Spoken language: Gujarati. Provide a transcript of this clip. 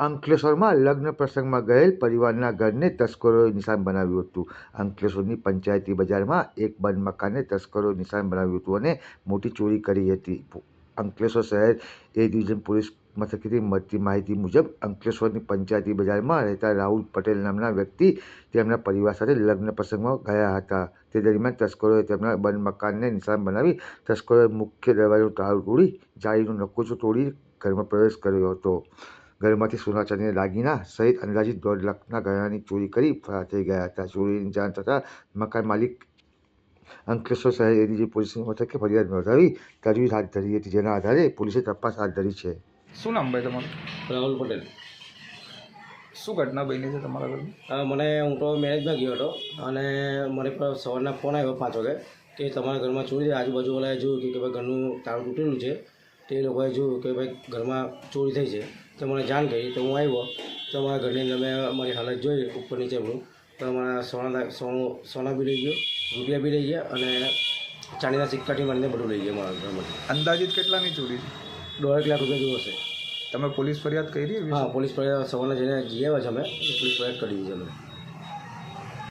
અંકલેશ્વરમાં લગ્ન પ્રસંગમાં ગયેલ પરિવારના ઘરને તસ્કરોએ નિશાન બનાવ્યું હતું. અંકલેશ્વરની પંચાયતી બજારમાં એક બંધ મકાનને તસ્કરોએ નિશાન બનાવ્યું હતું અને મોટી ચોરી કરી હતી. અંકલેશ્વર શહેર એ ડિવિઝન પોલીસ મથકેથી મળતી માહિતી મુજબ અંકલેશ્વરની પંચાયતી બજારમાં રહેતા રાહુલ પટેલ નામના વ્યક્તિ તેમના પરિવાર સાથે લગ્ન પ્રસંગમાં ગયા હતા. તે દરમિયાન તસ્કરોએ તેમના બંધ મકાનને નિશાન બનાવી તસ્કરોએ મુખ્ય દરવાજાનું તાળું તોડી જાળીનો નકોચો તોડી ઘરમાં પ્રવેશ કર્યો હતો. ઘરમાંથી સોના ચાંદીના દાગીના સહિત અંદાજિત 1.5 લાખના ગહેણાની ચોરી કરી ફરાર થઈ ગયા હતા. ચોરીની જાણ થતાં મકાન માલિક અંકલેશ્વર શહેર એ ડિવિઝન પોલીસ મથકે ફરિયાદ નોંધાવી તજવીજ હાથ ધરી હતી, જેના આધારે પોલીસે તપાસ હાથ ધરી છે. શું નામ ભાઈ તમારું? રાહુલ પટેલ. શું ઘટના બની છે તમારા ઘરમાં? મને હું તો મેરેજમાં ગયો હતો અને મને પર સવારના ફોન આવ્યો 5 વાગે કે તમારા ઘરમાં ચોરી થઈ. આજુબાજુવાળાએ જોયું કે ભાઈ ઘરનું તાળું તૂટેલું છે. તે લોકોએ જોયું કે ભાઈ ઘરમાં ચોરી થઈ છે. તો મને જાણ કરી તો હું આવ્યો તો અમારા ઘરની અંદર મેં મારી હાલત જોઈ ઉપર નીચે બધું. તો અમારા સોના બી લઈ ગયો, રૂપિયા બી લઈ ગયા અને ચાંદીના સિક્કાથી મળીને બધું લઈ ગયા મારા ઘરમાંથી. અંદાજિત કેટલાની ચોરી છે? 1.5 લાખ રૂપિયા જેવું હશે. તમે પોલીસ ફરિયાદ કરી? હા, પોલીસ ફરિયાદ સવારના જઈને જઈ આવ્યા છે અમે. પોલીસ ફરિયાદ કરી દીધી અમે.